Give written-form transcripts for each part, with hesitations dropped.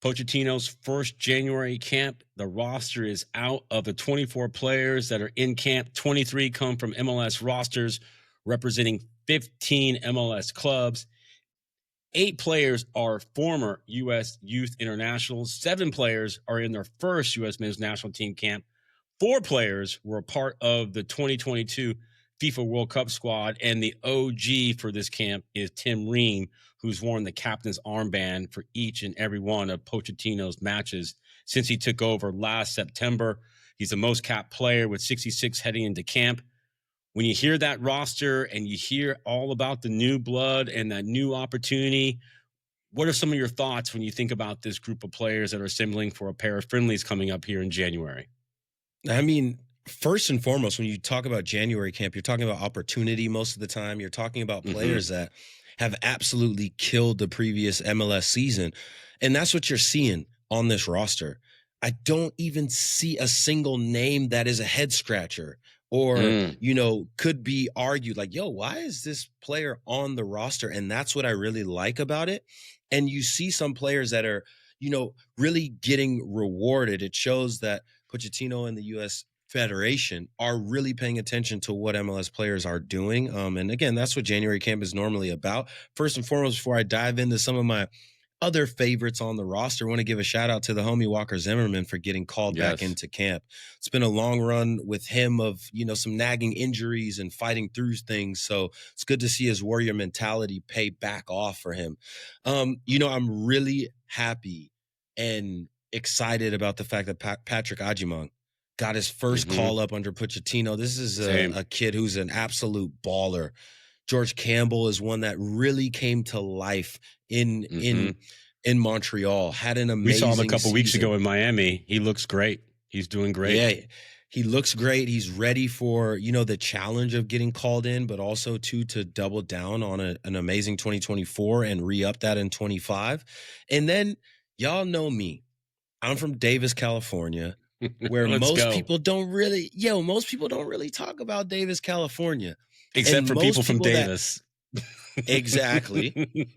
Pochettino's first January camp. The roster is out. Of the 24 players that are in camp, 23 come from MLS rosters representing 15 MLS clubs. 8 players are former U.S. Youth Internationals. 7 players are in their first U.S. Men's National Team camp. 4 players were a part of the 2022 FIFA World Cup squad, and the OG for this camp is Tim Ream, who's worn the captain's armband for each and every one of Pochettino's matches since he took over last September. He's the most capped player with 66 heading into camp. When you hear that roster and you hear all about the new blood and that new opportunity, what are some of your thoughts when you think about this group of players that are assembling for a pair of friendlies coming up here in January? I mean, first and foremost, when you talk about January camp, you're talking about opportunity most of the time. You're talking about players that have absolutely killed the previous MLS season. And that's what you're seeing on this roster. I don't even see a single name that is a head scratcher or, could be argued like, yo, why is this player on the roster? And that's what I really like about it. And you see some players that are, really getting rewarded. It shows that Pochettino and the U.S. Federation are really paying attention to what MLS players are doing. And again, that's what January camp is normally about. First and foremost, before I dive into some of my other favorites on the roster, I want to give a shout out to the homie Walker Zimmerman for getting called back into camp. It's been a long run with him of, some nagging injuries and fighting through things. So it's good to see his warrior mentality pay back off for him. I'm really happy and excited about the fact that Patrick Agyemang got his first call up under Pochettino. This is a kid who's an absolute baller. George Campbell is one that really came to life in Montreal. Had an amazing We saw him a couple season. weeks ago in Miami. He looks great. He's doing great. Yeah, he looks great. He's ready for, the challenge of getting called in, but also to double down on an amazing 2024 and re-up that in 25. And then y'all know me. I'm from Davis, California, where most people don't really talk about Davis, California. Except for people from Davis. Exactly.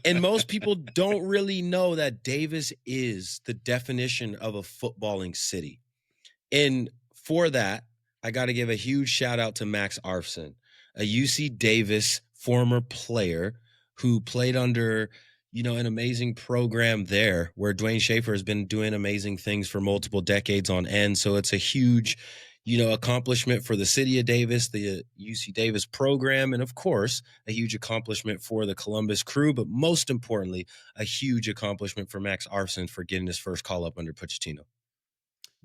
And most people don't really know that Davis is the definition of a footballing city. And for that, I got to give a huge shout out to Max Arfsten, a UC Davis former player who played under, an amazing program there where Dwayne Schaefer has been doing amazing things for multiple decades on end. So it's a huge, accomplishment for the city of Davis, the UC Davis program, and of course, a huge accomplishment for the Columbus Crew, but most importantly, a huge accomplishment for Max Arfsten for getting his first call up under Pochettino.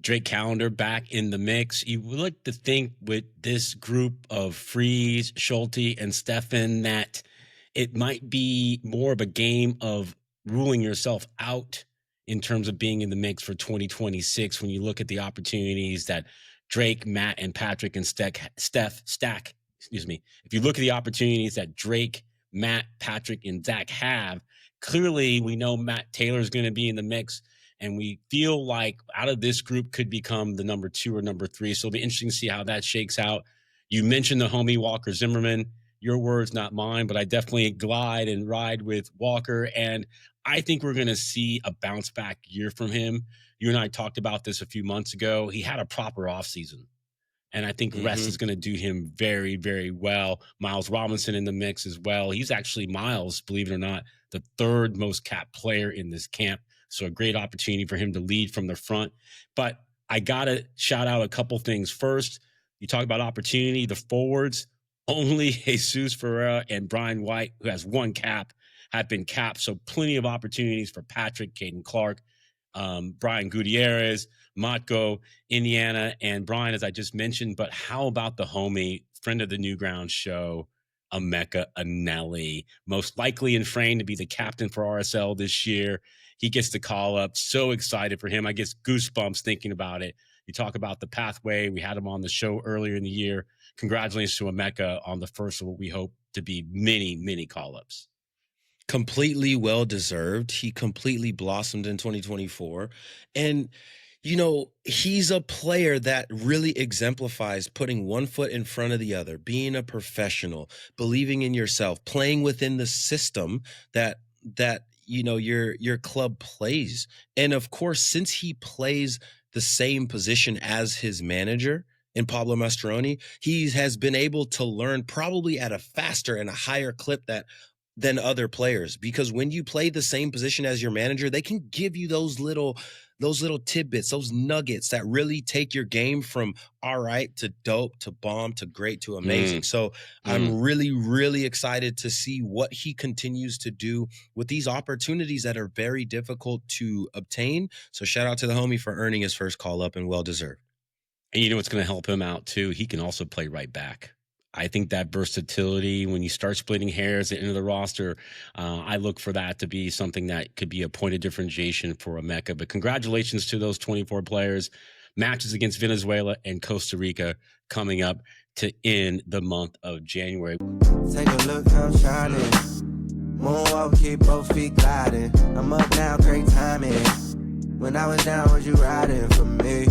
Drake Callender back in the mix. You would like to think with this group of Freeze, Schulte, and Stefan that it might be more of a game of ruling yourself out in terms of being in the mix for 2026 when you look at the opportunities that Drake, Matt, and Patrick and Steph stack. If you look at the opportunities that Drake, Matt, Patrick, and Zach have, clearly we know Matt Taylor is going to be in the mix, and we feel like out of this group could become the number 2 or number 3. So it'll be interesting to see how that shakes out. You mentioned the homie Walker Zimmerman. Your words, not mine, but I definitely glide and ride with Walker, and I think we're going to see a bounce back year from him. You and I talked about this a few months ago. He had a proper offseason, and I think rest is going to do him very, very well. Miles Robinson in the mix as well. He's actually, Miles, believe it or not, the 3rd most capped player in this camp. So a great opportunity for him to lead from the front. But I got to shout out a couple things. First, you talk about opportunity. The forwards, only Jesus Ferreira and Brian White, who has 1 cap, have been capped. So plenty of opportunities for Patrick, Caden Clark, Brian Gutierrez, Matko, Indiana, and Brian, as I just mentioned. But how about the homie, friend of the Newgrounds show, Emeka Eneli, most likely in frame to be the captain for RSL this year. He gets the call up. So excited for him. I guess goosebumps thinking about it. You talk about the pathway. We had him on the show earlier in the year. Congratulations to Emeka on the first of what we hope to be many, many call-ups. Completely well-deserved. He completely blossomed in 2024. And, he's a player that really exemplifies putting one foot in front of the other, being a professional, believing in yourself, playing within the system that your club plays. And of course, since he plays the same position as his manager in Pablo Mastroeni, he has been able to learn probably at a faster and a higher clip than other players, because when you play the same position as your manager, they can give you those little tidbits, those nuggets that really take your game from all right to dope to bomb to great to amazing. So I'm really, really excited to see what he continues to do with these opportunities that are very difficult to obtain. So shout out to the homie for earning his first call up, and well deserved. And you know what's going to help him out too? He can also play right back. I think that versatility, when you start splitting hairs at the end of the roster, I look for that to be something that could be a point of differentiation for Emeka. But congratulations to those 24 players. Matches against Venezuela and Costa Rica coming up to end the month of January. Take a look, I'm shining. Moonwalk, keep both feet gliding. I'm up now, great timing. When I was down, was you riding for me?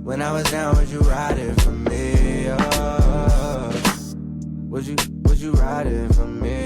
When I was down, was you riding for me? Was you riding for me?